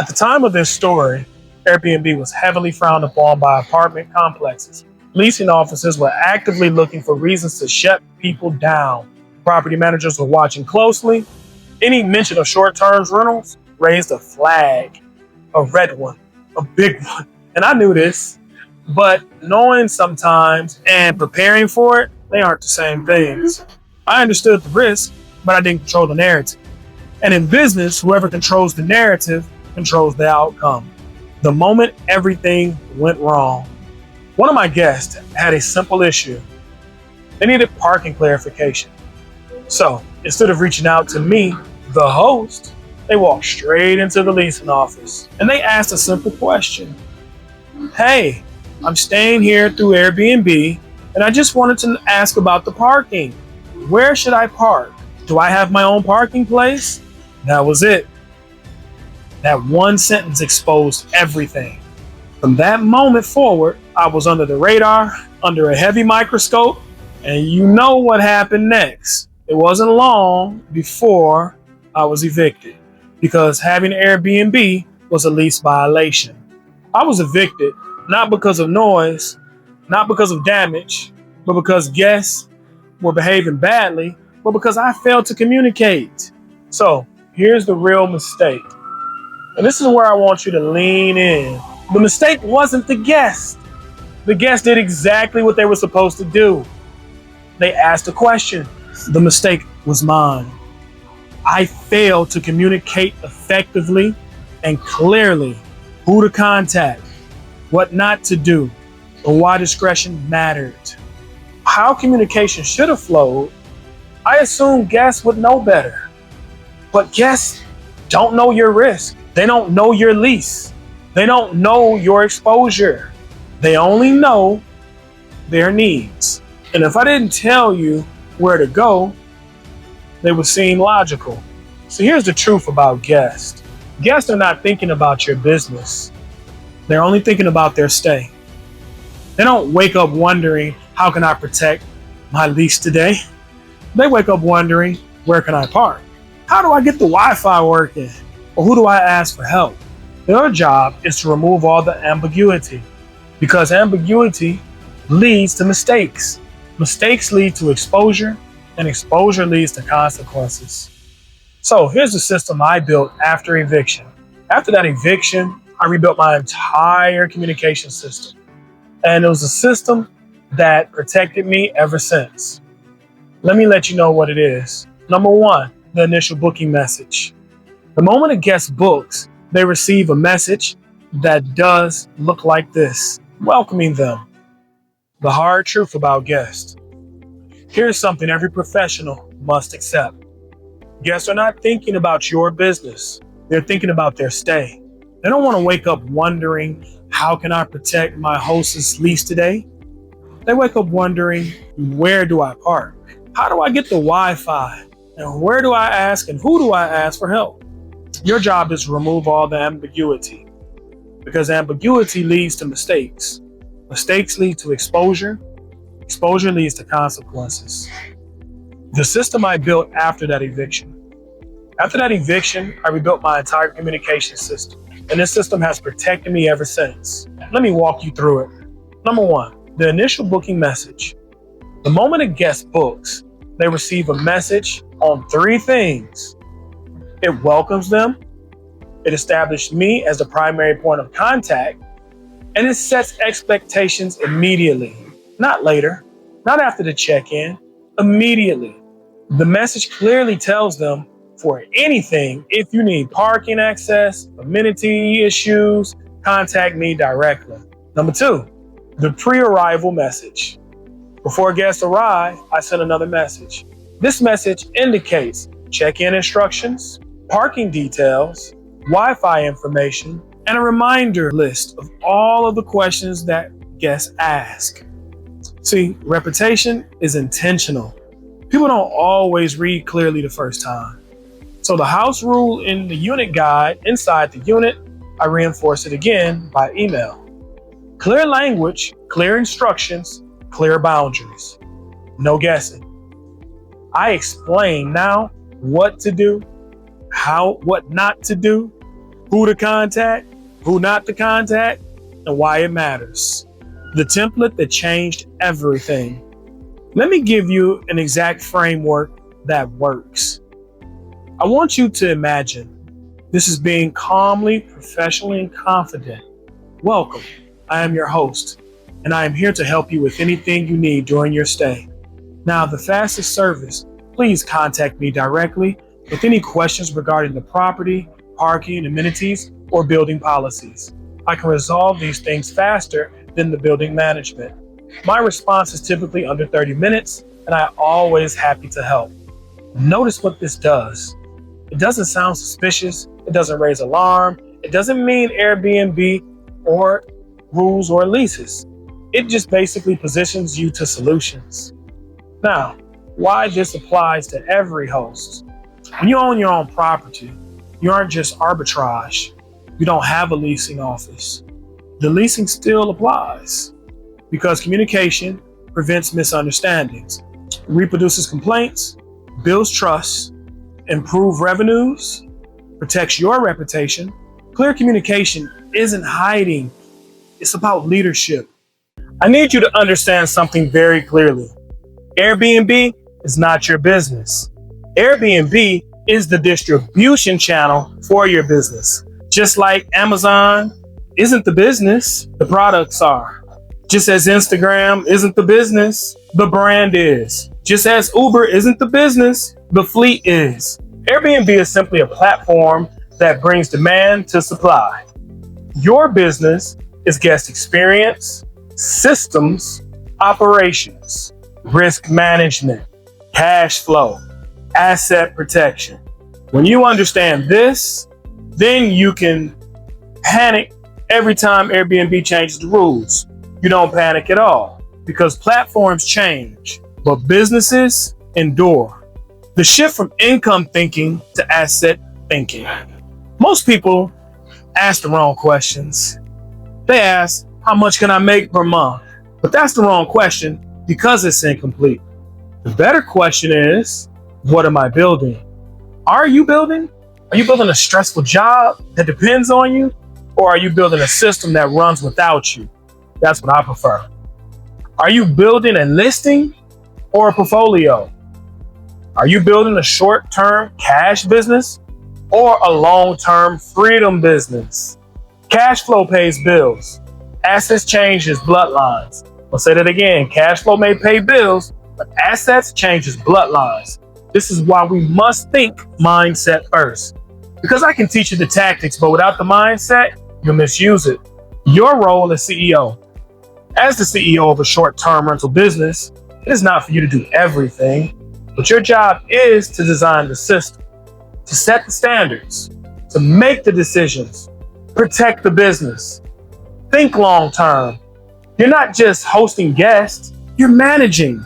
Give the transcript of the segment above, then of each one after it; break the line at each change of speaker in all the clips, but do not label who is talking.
At the time of this story, Airbnb was heavily frowned upon by apartment complexes. Leasing offices were actively looking for reasons to shut people down. Property managers were watching closely. Any mention of short-term rentals raised a flag, a red one, a big one. And I knew this, but knowing sometimes and preparing for it, they aren't the same things. I understood the risk, but I didn't control the narrative. And in business, whoever controls the narrative controls the outcome. The moment everything went wrong, one of my guests had a simple issue. They needed parking clarification. So instead of reaching out to me, the host, they walked straight into the leasing office and they asked a simple question. Hey, I'm staying here through Airbnb and I just wanted to ask about the parking. Where should I park? Do I have my own parking place? That was it. That one sentence exposed everything. From that moment forward, I was under the radar, under a heavy microscope, and you know what happened next. It wasn't long before I was evicted because having Airbnb was a lease violation. I was evicted not because of noise, not because of damage, but because guests were behaving badly, but because I failed to communicate. So here's the real mistake. And this is where I want you to lean in. The mistake wasn't the guest. The guest did exactly what they were supposed to do. They asked a question. The mistake was mine. I failed to communicate effectively and clearly who to contact, what not to do, and why discretion mattered. How communication should have flowed, I assumed guests would know better. But guests don't know your risk. They don't know your lease. They don't know your exposure. They only know their needs. And if I didn't tell you where to go, they would seem logical. So here's the truth about guests. Guests are not thinking about your business. They're only thinking about their stay. They don't wake up wondering, how can I protect my lease today? They wake up wondering, where can I park? How do I get the Wi-Fi working? Or who do I ask for help? Their job is to remove all the ambiguity because ambiguity leads to mistakes. Mistakes lead to exposure and exposure leads to consequences. So here's the system I built after eviction. After that eviction, I rebuilt my entire communication system. And it was a system that protected me ever since. Let me let you know what it is. Number one, the initial booking message. The moment a guest books, they receive a message that does look like this, welcoming them. The hard truth about guests. Here's something every professional must accept. Guests are not thinking about your business. They're thinking about their stay. They don't want to wake up wondering, how can I protect my host's lease today? They wake up wondering, where do I park? How do I get the Wi-Fi? And where do I ask and who do I ask for help? Your job is to remove all the ambiguity because ambiguity leads to mistakes. Mistakes lead to exposure. Exposure leads to consequences. The system I built after that eviction. After that eviction, I rebuilt my entire communication system. And this system has protected me ever since. Let me walk you through it. Number one, the initial booking message. The moment a guest books, they receive a message on three things. It welcomes them, it established me as the primary point of contact, and it sets expectations immediately, not later, not after the check-in, immediately. The message clearly tells them for anything, if you need parking access, amenity issues, contact me directly. Number two, the pre-arrival message. Before guests arrive, I send another message. This message indicates check-in instructions, parking details, Wi-Fi information, and a reminder list of all of the questions that guests ask. See, repetition is intentional. People don't always read clearly the first time. So the house rule in the unit guide inside the unit, I reinforce it again by email. Clear language, clear instructions, clear boundaries. No guessing. I explain now what to do, what not to do, who to contact, who not to contact, and why it matters. The template that changed everything. Let me give you an exact framework that works. I want you to imagine this is being calmly, professionally, and confident. Welcome. I am your host, and I am here to help you with anything you need during your stay. Now, the fastest service, please contact me directly with any questions regarding the property, parking, amenities, or building policies. I can resolve these things faster than the building management. My response is typically under 30 minutes, and I'm always happy to help. Notice what this does. It doesn't sound suspicious. It doesn't raise alarm. It doesn't mean Airbnb or rules or leases. It just basically positions you to solutions. Now, why this applies to every host. When you own your own property, you aren't just arbitrage. You don't have a leasing office. The leasing still applies because communication prevents misunderstandings, reproduces complaints, builds trust, improves revenues, protects your reputation. Clear communication isn't hiding. It's about leadership. I need you to understand something very clearly. Airbnb is not your business. Airbnb is the distribution channel for your business. Just like Amazon isn't the business, the products are. Just as Instagram isn't the business, the brand is. Just as Uber isn't the business, the fleet is. Airbnb is simply a platform that brings demand to supply. Your business is guest experience, systems, operations, risk management, cash flow, asset protection. When you understand this, then you can panic every time Airbnb changes the rules. You don't panic at all because platforms change, but businesses endure. The shift from income thinking to asset thinking. Most people ask the wrong questions. They ask, how much can I make per month? But that's the wrong question because it's incomplete. The better question is, what am I building? Are you building? Are you building a stressful job that depends on you? Or are you building a system that runs without you? That's what I prefer. Are you building a listing or a portfolio? Are you building a short-term cash business or a long-term freedom business? Cash flow pays bills. Assets changes bloodlines. I'll say that again. Cash flow may pay bills, but assets changes bloodlines. This is why we must think mindset first. Because I can teach you the tactics, but without the mindset, you'll misuse it. Your role as CEO. As the CEO of a short-term rental business, it is not for you to do everything, but your job is to design the system, to set the standards, to make the decisions, protect the business, think long-term. You're not just hosting guests, you're managing.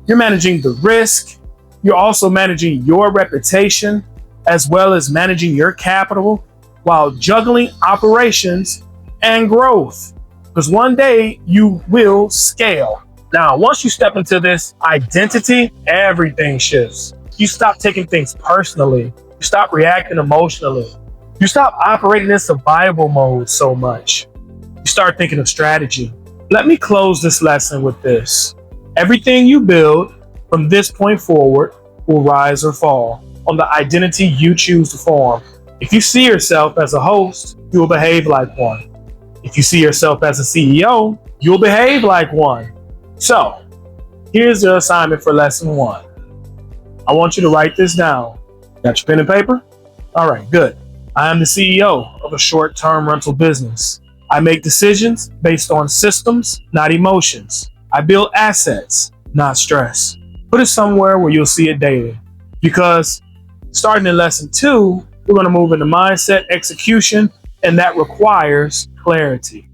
You're managing the risk. You're also managing your reputation as well as managing your capital while juggling operations and growth. Because one day you will scale. Now, once you step into this identity, everything shifts. You stop taking things personally. You stop reacting emotionally. You stop operating in survival mode so much. You start thinking of strategy. Let me close this lesson with this. Everything you build from this point forward will rise or fall on the identity you choose to form. If you see yourself as a host, you will behave like one. If you see yourself as a CEO, you'll behave like one. So, here's the assignment for lesson 1. I want you to write this down. Got your pen and paper? All right, good. I am the CEO of a short-term rental business. I make decisions based on systems, not emotions. I build assets, not stress. Put it somewhere where you'll see it daily. Because starting in lesson 2, we're going to move into mindset execution, and that requires clarity.